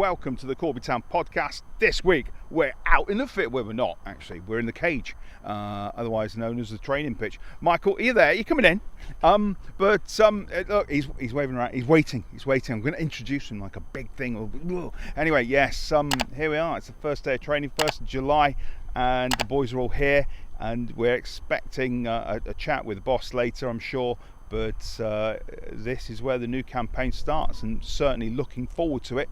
welcome to the Corby Town podcast. This week we're out in the fit. Well, we're not actually. We're in the cage, otherwise known as the training pitch. Michael, are you there? You're coming in. But look, he's waving around. He's waiting. I'm going to introduce him like a big thing. Anyway, yes. Here we are. It's the first day of training, 1st of July, and the boys are all here. And we're expecting a chat with the boss later, I'm sure. But this is where the new campaign starts, and certainly looking forward to it.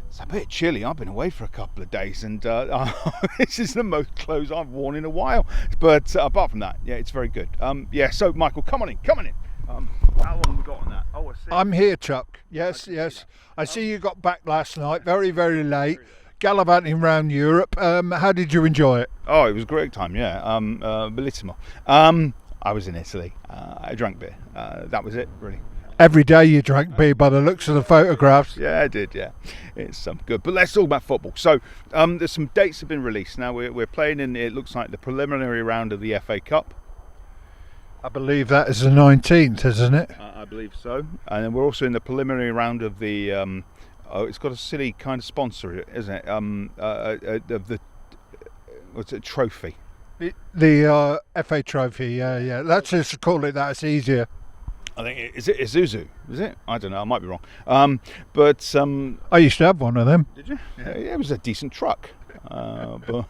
It's a bit chilly. I've been away for a couple of days, and this is the most clothes I've worn in a while. But apart from that, yeah, it's very good. So Michael, come on in. How long have we got on that? Oh, I see. I'm here, Chuck. Yes. I see you got back last night, very, very late. Gallivanting around Europe. How did you enjoy it? Oh, it was a great time, yeah. Bellissimo. I was in Italy. I drank beer. That was it, really. Every day you drank beer by the looks of the photographs. Yeah, I did, yeah. It's good. But let's talk about football. So there's some dates have been released. Now we're playing in, it looks like, the preliminary round of the FA Cup. I believe that is the 19th, isn't it? I believe so. And then we're also in the preliminary round of the... it's got a silly kind of sponsor, isn't it? Of the... What's it? Trophy. The FA Trophy, yeah. Let's just call it that. It's easier. I think is it Isuzu? Is it? I don't know. I might be wrong. But I used to have one of them. Did you? Yeah, it was a decent truck. But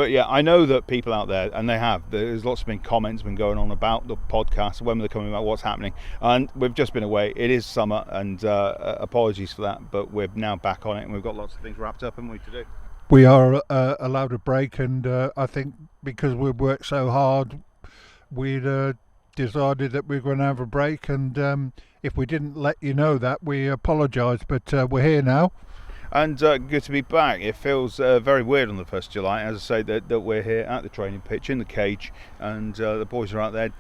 yeah, I know that people out there, and there's lots of comments been going on about the podcast, when they're coming, about what's happening, and we've just been away. It is summer, and apologies for that, but we're now back on it, and we've got lots of things wrapped up, haven't we, to do? We are allowed a break, and I think because we've worked so hard, we'd decided that we were going to have a break, and if we didn't let you know that, we apologise, but we're here now. And good to be back. It feels very weird on the 1st of July, as I say, that we're here at the training pitch in the cage, and the boys are out there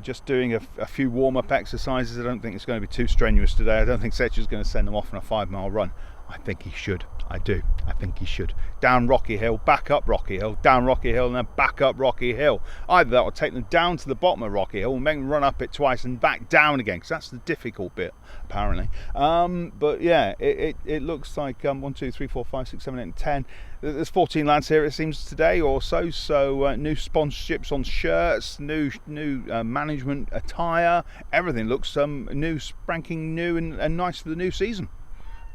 just doing a few warm-up exercises. I don't think it's going to be too strenuous today. I don't think Setchell's going to send them off on a 5-mile run. I think he should. I do. I think he should. Down Rocky Hill, back up Rocky Hill, down Rocky Hill, and then back up Rocky Hill. Either that or take them down to the bottom of Rocky Hill and make them run up it twice and back down again, because that's the difficult bit, apparently. But yeah, it looks like 1, 2, 3, 4, 5, 6, 7, 8, and 10. There's 14 lads here, it seems, today or so. So new sponsorships on shirts, new management attire. Everything looks new, spanking new, and nice for the new season.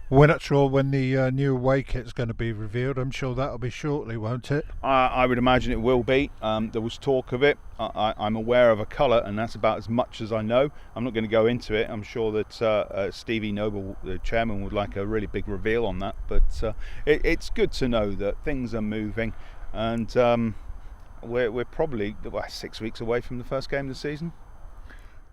We're not sure when the new away kit's going to be revealed. I'm sure that'll be shortly, won't it? I would imagine it will be. There was talk of it. I'm aware of a colour, and that's about as much as I know. I'm not going to go into it. I'm sure that Stevie Noble, the chairman, would like a really big reveal on that. But it's good to know that things are moving, and we're probably 6 weeks away from the first game of the season.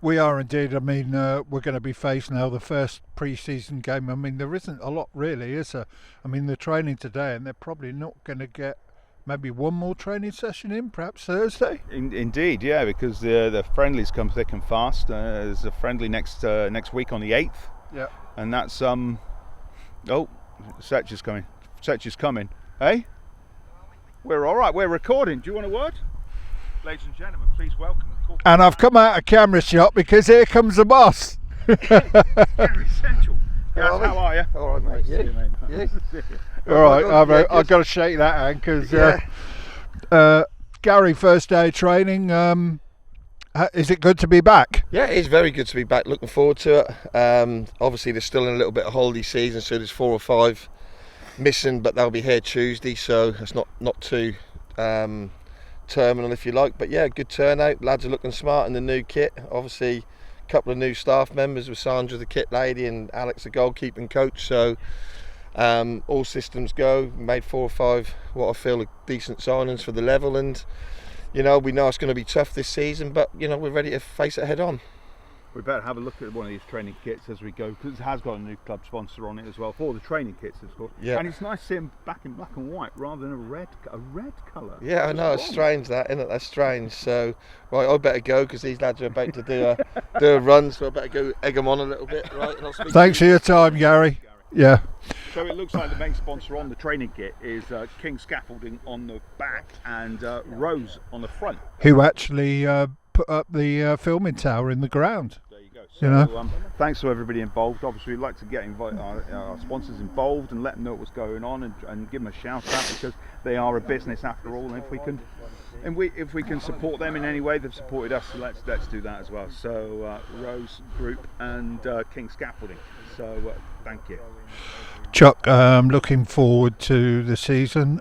We are indeed. I mean, we're going to be facing now the first pre-season game. I mean, there isn't a lot really, is there? I mean, they're training today, and they're probably not going to get maybe one more training session in, perhaps Thursday. Indeed, yeah, because the friendlies come thick and fast. There's a friendly next week on the 8th. Yeah. And that's Setch is coming. Setch is coming. Hey, we're all right. We're recording. Do you want a word, ladies and gentlemen? Please welcome. And I've come out of camera shot because here comes the boss. Gary Setchell. Yes, how are you? All right, mate. Yeah. All right, I've got to shake that hand because Gary, first day of training. Is it good to be back? Yeah, it is very good to be back. Looking forward to it. Obviously, there's still in a little bit of holiday season, so there's 4 or 5 missing, but they'll be here Tuesday, so it's not too terminal, if you like. But yeah, good turnout. Lads are looking smart in the new kit. Obviously, a couple of new staff members with Sandra, the kit lady, and Alex, the goalkeeping coach. So all systems go. Made 4 or 5 what I feel are decent signings for the level, and we know it's going to be tough this season, but we're ready to face it head on. We better have a look at one of these training kits as we go, because it has got a new club sponsor on it as well for the training kits, of course. Yeah. And it's nice to see them back in black and white rather than a red colour. Yeah, I know, it's strange that, isn't it? That's strange. So, right, I better go because these lads are about to do a run, so I better go egg them on a little bit, right? And I'll speak Thanks for your time, Gary. Yeah. So it looks like the main sponsor on the training kit is King Scaffolding on the back and Rose on the front. Who actually put up the filming tower in the ground. There you go. You know. Thanks to everybody involved. Obviously, we'd like to get our sponsors involved and let them know what's going on, and give them a shout out, because they are a business after all. And if we can support them in any way, they've supported us. So let's do that as well. So Rose Group and King Scaffolding. So thank you. Chuck, looking forward to the season.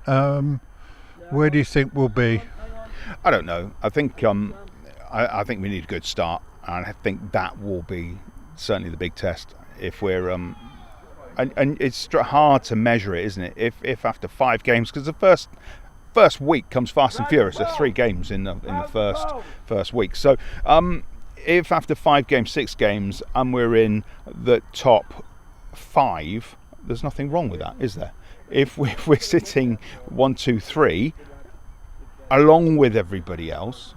Where do you think we'll be? I don't know. I think I think we need a good start, and I think that will be certainly the big test. If we're and it's hard to measure it, isn't it? If after 5 games, because the first week comes fast and furious. There's 3 games in the first week. So if after 5 games, 6 games, and we're in the top 5, there's nothing wrong with that, is there? If we're sitting 1, 2, 3 along with everybody else,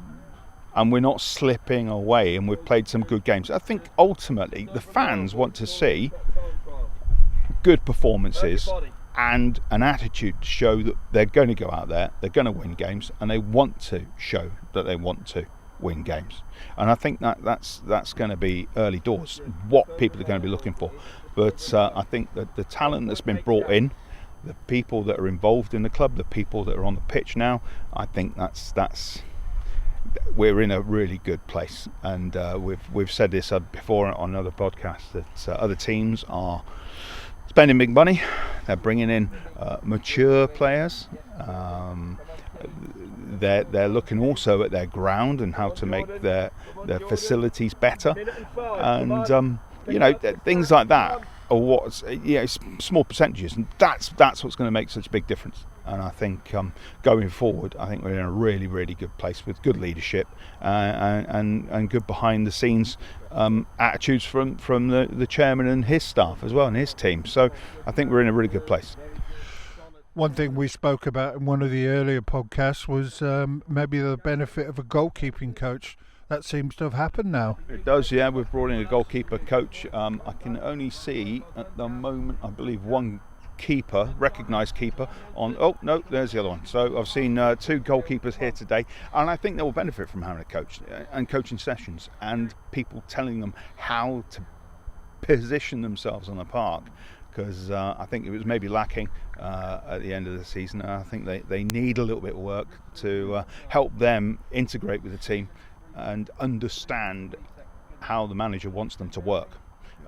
and we're not slipping away, and we've played some good games, I think ultimately the fans want to see good performances and an attitude to show that they're going to go out there, they're going to win games, and they want to show that they want to win games. And I think that's going to be early doors, what people are going to be looking for. But I think that the talent that's been brought in, the people that are involved in the club, the people that are on the pitch now, I think that's we're in a really good place. And we've said this before on other podcasts, that other teams are spending big money. They're bringing in mature players. They're looking also at their ground and how to make their facilities better, and things like that are what's small percentages, and that's what's going to make such a big difference. And I think going forward, I think we're in a really, really good place with good leadership and good behind the scenes attitudes from the chairman and his staff as well, and his team. So I think we're in a really good place. One thing we spoke about in one of the earlier podcasts was maybe the benefit of a goalkeeping coach. That seems to have happened now. It does, yeah. We've brought in a goalkeeper coach. I can only see at the moment, I believe, one keeper, recognised keeper on. Oh no, there's the other one. So I've seen 2 goalkeepers here today, and I think they will benefit from having a coach and coaching sessions and people telling them how to position themselves on the park. Because I think it was maybe lacking at the end of the season. I think they need a little bit of work to help them integrate with the team and understand how the manager wants them to work.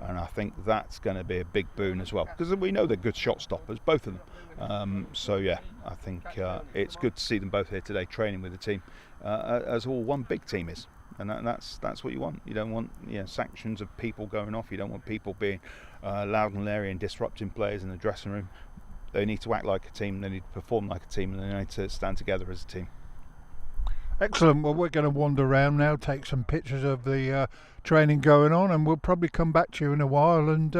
And I think that's going to be a big boon as well, because we know they're good shot stoppers, both of them. So yeah, I think it's good to see them both here today training with the team, as all one big team is. And that's what you want. You don't want sanctions of people going off. You don't want people being loud and leery and disrupting players in the dressing room. They need to act like a team. They need to perform like a team, and they need to stand together as a team. Excellent. Well, we're going to wander around now, take some pictures of the training going on, and we'll probably come back to you in a while and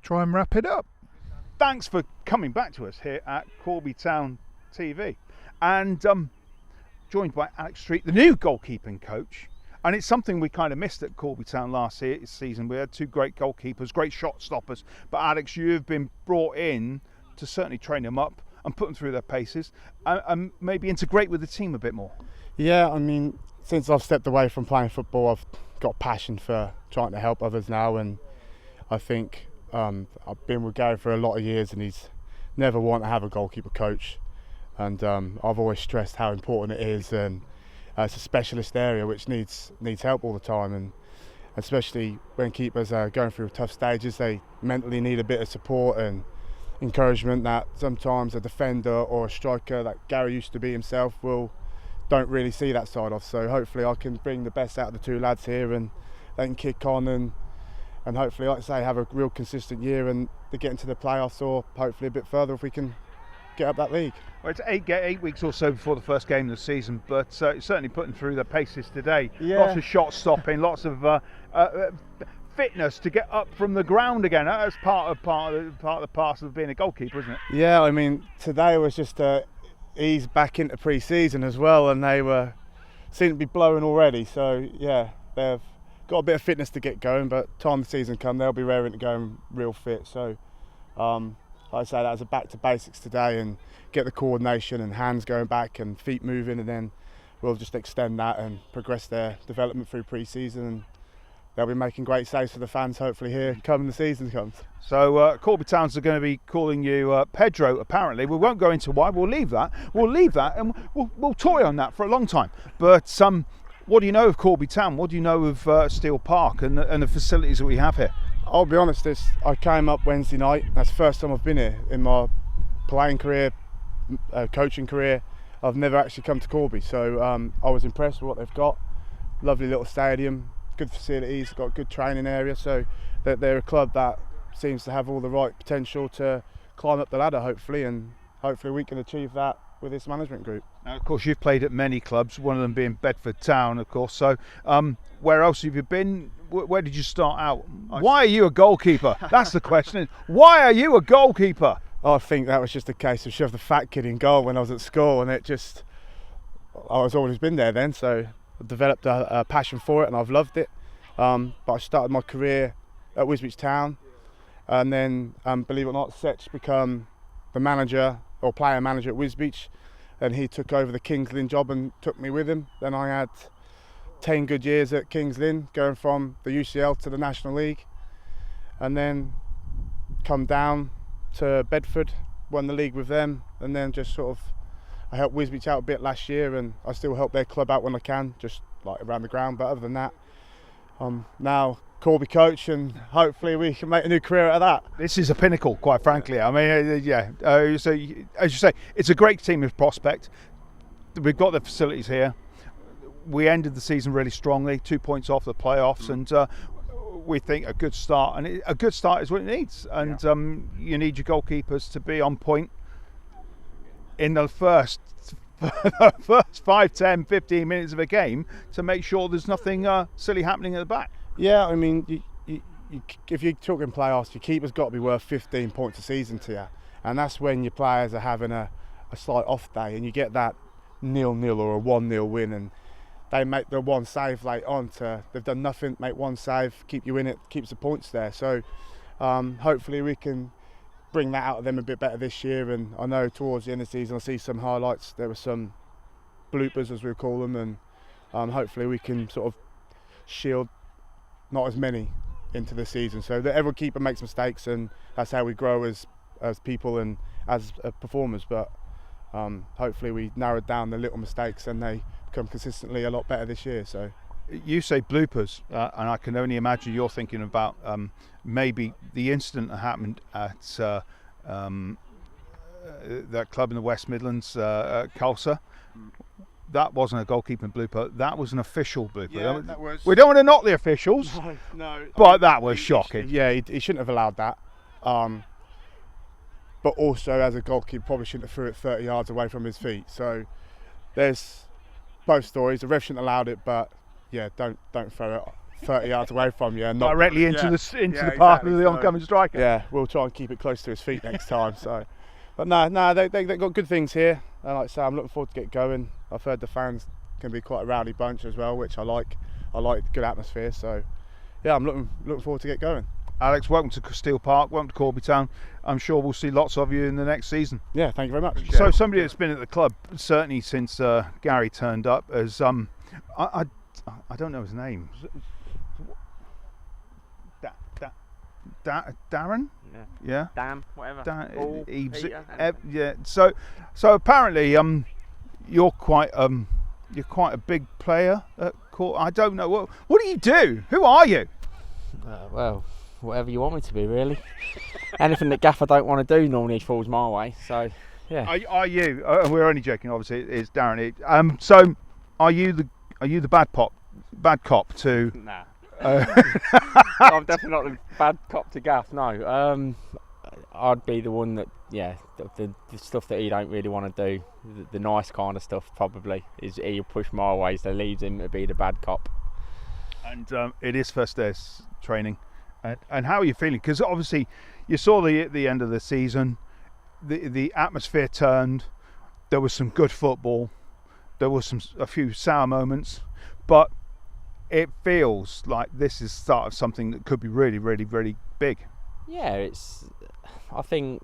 try and wrap it up. Thanks for coming back to us here at Corby Town TV, and joined by Alex Street, the new goalkeeping coach. And it's something we kind of missed at Corby Town last season. We had 2 great goalkeepers, great shot stoppers, but Alex, you've been brought in to certainly train them up and put them through their paces and maybe integrate with the team a bit more. Yeah, I mean, since I've stepped away from playing football, I've got passion for trying to help others now, and I think I've been with Gary for a lot of years, and he's never wanted to have a goalkeeper coach, and I've always stressed how important it is, and it's a specialist area which needs help all the time, and especially when keepers are going through tough stages, they mentally need a bit of support and encouragement that sometimes a defender or a striker that Gary used to be himself don't really see that side of. So hopefully I can bring the best out of the 2 lads here, and they can kick on and hopefully, like I say, have a real consistent year and to get into the playoffs, or hopefully a bit further if we can get up that league. Well, it's 8 weeks or so before the first game of the season, but certainly putting through the paces today. Yeah. Lots of shot stopping, lots of fitness to get up from the ground again. That's part of the parcel of being a goalkeeper, isn't it? Yeah, I mean, today was just ease back into pre-season as well, and they seem to be blowing already. So yeah, they've got a bit of fitness to get going, but time the season come, they'll be raring to go and real fit. So like I say, that was a back to basics today, and get the coordination and hands going back and feet moving, and then we'll just extend that and progress their development through pre-season, and they'll be making great saves for the fans hopefully here come the season comes. So Corby Towns are going to be calling you Pedro, apparently. We won't go into why. We'll leave that, and we'll toy on that for a long time. But what do you know of Corby Town? What do you know of Steel Park and the facilities that we have here? I'll be honest, I came up Wednesday night. That's the first time I've been here in my playing career, coaching career. I've never actually come to Corby, so I was impressed with what they've got. Lovely little stadium, good facilities, got a good training area. So they're a club that seems to have all the right potential to climb up the ladder, hopefully, and hopefully we can achieve that with this management group. Now, of course, you've played at many clubs, one of them being Bedford Town, of course. So where else have you been? Where did you start out? Why are you a goalkeeper? That's the question. Why are you a goalkeeper? I think that was just a case of shove the fat kid in goal when I was at school, and I was always been there then, so I developed a passion for it and I've loved it. But I started my career at Wisbech Town, and then believe it or not, Setch became the manager or player manager at Wisbech, and he took over the Kings Lynn job and took me with him. Then I had 10 good years at Kings Lynn, going from the UCL to the National League, and then come down to Bedford, won the league with them, and then just sort of I helped Wisbech out a bit last year, and I still help their club out when I can, just like around the ground. But other than that, now Corby coach, and hopefully we can make a new career out of that. This is a pinnacle, quite frankly. I mean, so as you say, it's a great team of prospect. We've got the facilities here. We ended the season really strongly, 2 points off the playoffs, and we think a good start. And a good start is what it needs. And you need your goalkeepers to be on point in the first 5, 10, 15 minutes of a game to make sure there's nothing silly happening at the back. Yeah, I mean, if you're talking playoffs, your keeper's got to be worth 15 points a season to you, and that's when your players are having a slight off day, and you get that 0-0 or a 1-0 win, and they make the one save late on. They've done nothing, make one save, keep you in it, keeps the points there. So hopefully we can bring that out of them a bit better this year. And I know towards the end of the season I'll see some highlights. There were some bloopers, as we call them, and hopefully we can sort of shield not as many into the season, so that every keeper makes mistakes, and that's how we grow as people and as performers. But hopefully we narrowed down the little mistakes and they become consistently a lot better this year. So you say bloopers, and I can only imagine you're thinking about maybe the incident that happened at that club in the West Midlands, Culser. That wasn't a goalkeeping blooper. That was an official blooper. Yeah, that was. We don't want to knock the officials. No. But that was shocking. He shouldn't have allowed that. But also, as a goalkeeper, probably shouldn't have threw it 30 yards away from his feet. So there's both stories. The ref shouldn't have allowed it, but yeah, don't throw it 30 yards away from you and not directly into the path of the oncoming striker. Yeah, we'll try and keep it close to his feet next time. So, but no, they got good things here. And like I say, I'm looking forward to get going. I've heard the fans can be quite a rowdy bunch as well, which I like. I like good atmosphere. So yeah, I'm looking forward to get going. Alex, welcome to Steel Park, welcome to Corby Town. I'm sure we'll see lots of you in the next season. Yeah, thank you very much. So somebody that's been at the club certainly since Gary turned up as I don't know his name. Darren? Yeah. Dan, whatever. Yeah. So apparently you're quite a big player at court. I don't know what do you do? Who are you? Well, whatever you want me to be, really. Anything that Gaffer don't want to do normally falls my way. So yeah. Are you? We're only joking. Obviously, it's Darren. So are you the bad cop to? Nah. I'm definitely not the bad cop to Gaff. No. I'd be the one that, the stuff that he don't really want to do, the nice kind of stuff probably, is he'll push my way, so leaves him to be the bad cop. And it is first days training. And how are you feeling? Because obviously you saw the end of the season, the atmosphere turned, there was some good football, there was a few sour moments, but it feels like this is the start of something that could be really, really, really big. Yeah, I think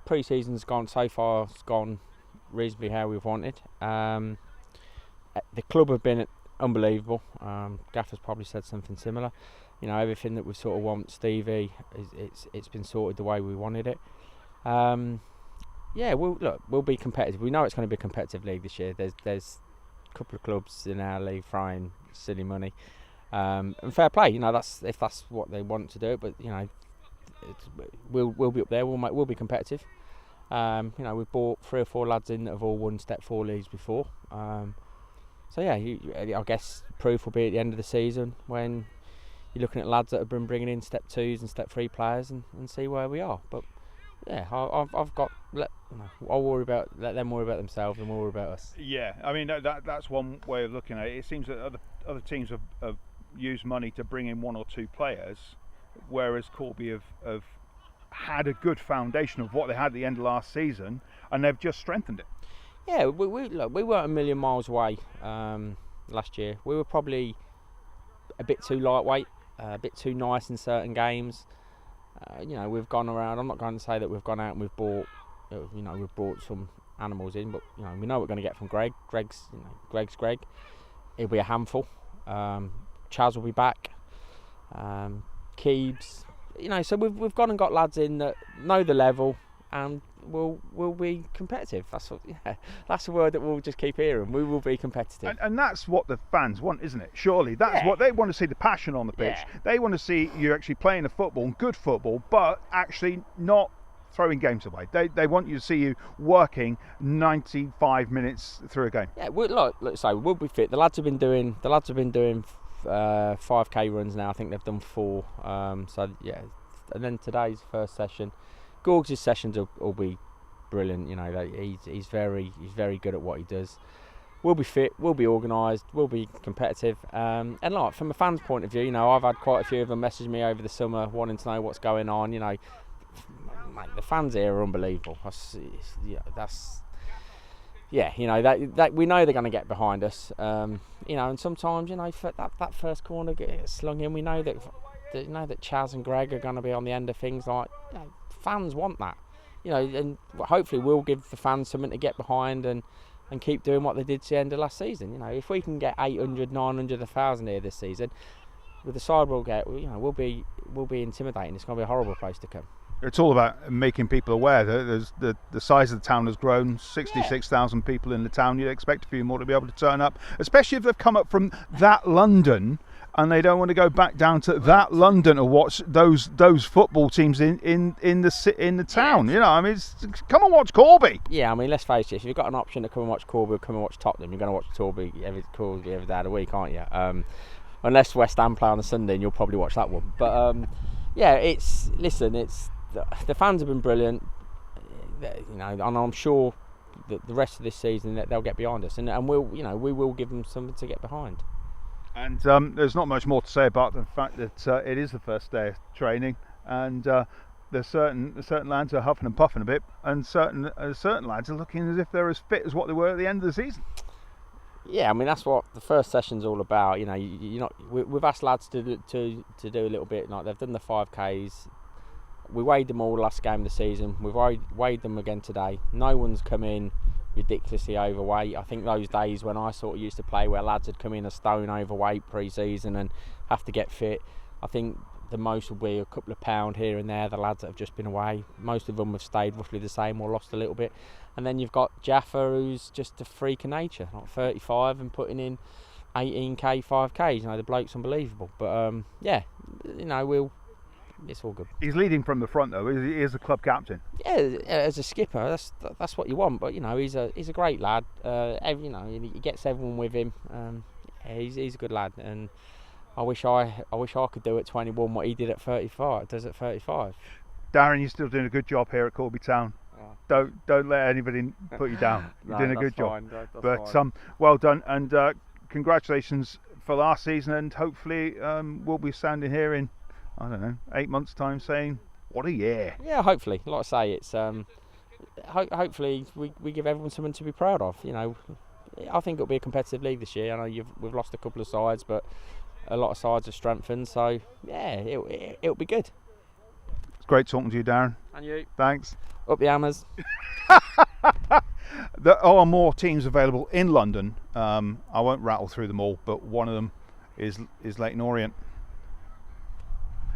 pre-season's gone so far. It's gone reasonably how we've wanted. The club have been unbelievable. Gaffer's probably said something similar. You know, everything that we sort of want Stevie, it's been sorted the way we wanted it. Yeah, we'll be competitive. We know it's going to be a competitive league this year. There's a couple of clubs in our league throwing silly money, and fair play. You know, if that's what they want to do. But you know, we'll be up there. We'll be competitive. You know, we've brought 3 or 4 lads in that have all won Step 4 leagues before. So yeah, I guess proof will be at the end of the season when you're looking at lads that have been bringing in Step 2s and Step 3 players and see where we are. But yeah, I'll worry about, let them worry about themselves and we'll worry about us. Yeah, I mean that's one way of looking at it. It seems that other teams have used money to bring in 1 or 2 players, whereas Corby have had a good foundation of what they had at the end of last season, and they've just strengthened it. Yeah, we weren't a million miles away last year. We were probably a bit too lightweight, a bit too nice in certain games. You know, we've gone around. I'm not going to say that we've gone out and we've bought, we've brought some animals in, but you know, we know what we're going to get from Greg. Greg's Greg. He'll be a handful. Chaz will be back. Keebs. You know, so we've gone and got lads in that know the level and will be competitive. That's a word that we'll just keep hearing. We will be competitive. And that's what the fans want, isn't it? Surely that's what they want to see, the passion on the pitch. Yeah. They want to see you actually playing a football, good football, but actually not throwing games away. They want you to see you working 95 minutes through a game. Yeah, we'll be fit. The lads have been doing 5k runs now. I think they've done 4. So yeah, and then today's first session. Gorgs' sessions will be brilliant. You know, he's very good at what he does. We'll be fit. We'll be organised. We'll be competitive. And like from a fan's point of view, you know, I've had quite a few of them message me over the summer wanting to know what's going on. You know, mate, the fans here are unbelievable. You know that we know they're going to get behind us. You know, and sometimes, you know, for that first corner gets slung in, we know that Chaz and Greg are going to be on the end of things. Like, you know, fans want that. You know, and hopefully we'll give the fans something to get behind and keep doing what they did to the end of last season. You know, if we can get 800, 900, 1,000 here this season, with the side we'll get, you know, we'll be intimidating. It's going to be a horrible place to come. It's all about making people aware that the size of the town has grown. 66,000 people in the town. You'd expect a few more to be able to turn up, especially if they've come up from that London and they don't want to go back down to that London to watch those football teams in the town. You know, I mean, come and watch Corby. Yeah, I mean, let's face it. If you've got an option to come and watch Corby or come and watch Tottenham, you're going to watch Corby every day of the week, aren't you? Unless West Ham play on a Sunday, and you'll probably watch that one. But yeah, the fans have been brilliant. You know, and I'm sure that the rest of this season that they'll get behind us, and we will give them something to get behind. And there's not much more to say about the fact that it is the first day of training, and there's certain lads are huffing and puffing a bit, and certain lads are looking as if they're as fit as what they were at the end of the season. Yeah, I mean that's what the first session's all about. You know, we've asked lads to do a little bit. Like they've done the 5Ks. We weighed them all last game of the season. We've weighed them again today. No one's come in ridiculously overweight. I think those days when I sort of used to play where lads had come in a stone overweight pre-season and have to get fit, I think the most will be a couple of pound here and there. The lads that have just been away, most of them have stayed roughly the same or lost a little bit. And then you've got Jaffa, who's just a freak of nature, like 35 and putting in 18k 5Ks. You know, the bloke's unbelievable. But yeah, you know, it's all good. He's leading from the front though. He is the club captain. Yeah, as a skipper, that's what you want. But you know, he's a great lad. You know, he gets everyone with him. He's a good lad, and I wish I could do at 21 what he did at 35. Does at 35. Darren, you're still doing a good job here at Corby Town. Oh. Don't let anybody put you down. You're doing a good job. But well done, and congratulations for last season, and hopefully we'll be standing here in, I don't know, 8 months' time saying, what a year. Yeah, hopefully. Like I say, it's hopefully we give everyone something to be proud of. You know, I think it'll be a competitive league this year. I know we've lost a couple of sides, but a lot of sides have strengthened. So yeah, it'll be good. It's great talking to you, Darren. And you. Thanks. Up the hammers. There are more teams available in London. I won't rattle through them all, but one of them is Leyton Orient.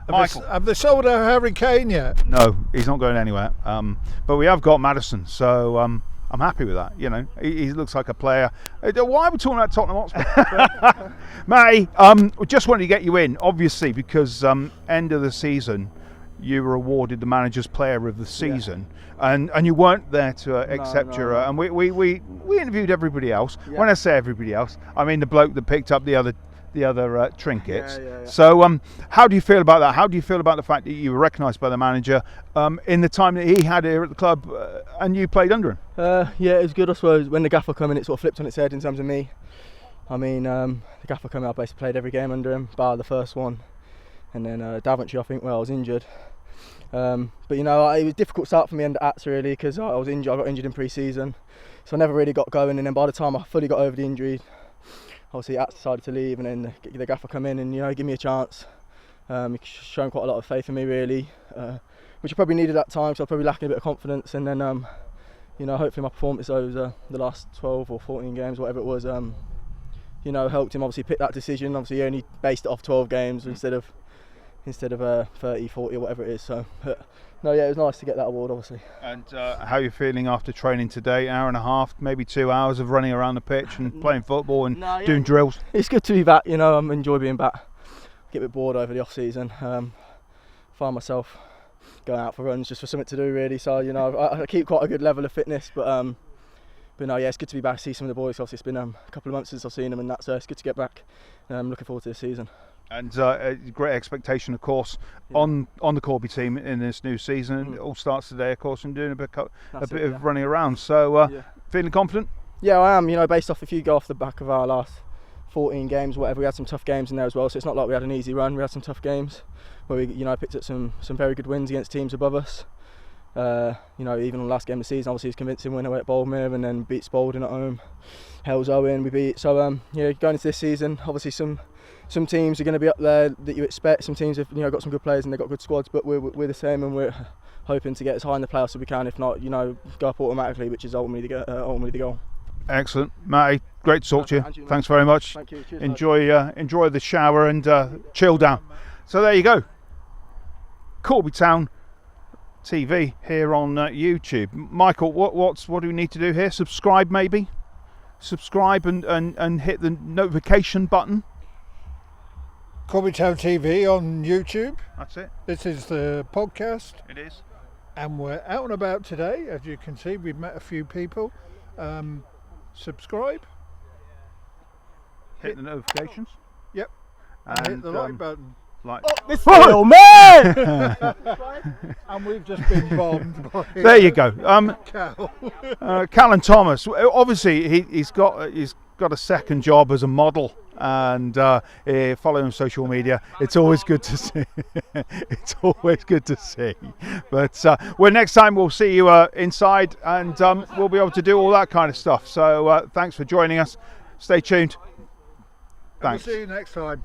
Michael. Have they sold our Harry Kane yet? No, he's not going anywhere. But we have got Maddison, so I'm happy with that. You know, he looks like a player. Why are we talking about Tottenham Hotspur? Matty, just wanted to get you in, obviously, because end of the season, you were awarded the manager's player of the season, and you weren't there to accept your. And we interviewed everybody else. Yeah. When I say everybody else, I mean the bloke that picked up the other trinkets. Yeah. So how do you feel about that? How do you feel about the fact that you were recognised by the manager in the time that he had here at the club and you played under him? Yeah, it was good. I suppose when the gaffer came in, it sort of flipped on its head in terms of me. I mean, the gaffer came in, I basically played every game under him, bar the first one, and then Daventry, I think, I was injured. But you know, it was a difficult start for me under Ats really, because I was injured. I got injured in pre-season, so I never really got going. And then by the time I fully got over the injury, obviously Ats decided to leave, and then the gaffer come in and, you know, give me a chance. He's shown quite a lot of faith in me really, which I probably needed at that time, so I was probably lacking a bit of confidence. And then you know, hopefully my performance over the last 12 or 14 games, whatever it was, you know, helped him obviously pick that decision. Obviously he only based it off 12 games instead of 30, 40 or whatever it is. So no, yeah, it was nice to get that award, obviously. And how are you feeling after training today? Hour and a half, maybe 2 hours of running around the pitch and playing football and doing drills? It's good to be back, you know. I enjoy being back. Get a bit bored over the off season. Find myself going out for runs just for something to do really. So, you know, I keep quite a good level of fitness, but no, yeah, it's good to be back, see some of the boys. Obviously it's been a couple of months since I've seen them, and that's it's good to get back. I'm looking forward to the season. And a great expectation, of course, on the Corby team in this new season. It all starts today, of course, and doing a bit of running around. So, feeling confident? Yeah, I am. You know, based off, if you go off the back of our last 14 games, whatever, we had some tough games in there as well. So it's not like we had an easy run. We had some tough games where we, you know, picked up some very good wins against teams above us. You know, even on the last game of the season, obviously, it was a convincing win away at Boldmere, and then beat Spalding at home. Hell's Owen, we beat. So, yeah, going into this season, obviously some teams are going to be up there that you expect. Some teams have, you know, got some good players and they've got good squads, but we're the same, and we're hoping to get as high in the playoffs as we can. If not, you know, go up automatically, which is ultimately the goal. Excellent, Matty. Great to talk to you. Thanks very much. Thank you. Cheers, enjoy the shower and chill down. So there you go. Corby Town TV here on YouTube. Michael, what do we need to do here? Subscribe, maybe. Subscribe and hit the notification button. Corby Town TV on YouTube. That's it. This is the podcast. It is. And we're out and about today. As you can see, we've met a few people. Subscribe. Hit the notifications. Yep. And hit the like button. Like. Oh, this little man! And we've just been bombed by there you go. Cal. Cal and Thomas. Obviously, he's got a second job as a model, and follow him on social media. It's always good to see. It's always good to see. But next time we'll see you inside, and we'll be able to do all that kind of stuff. So thanks for joining us. Stay tuned. Thanks. We'll see you next time.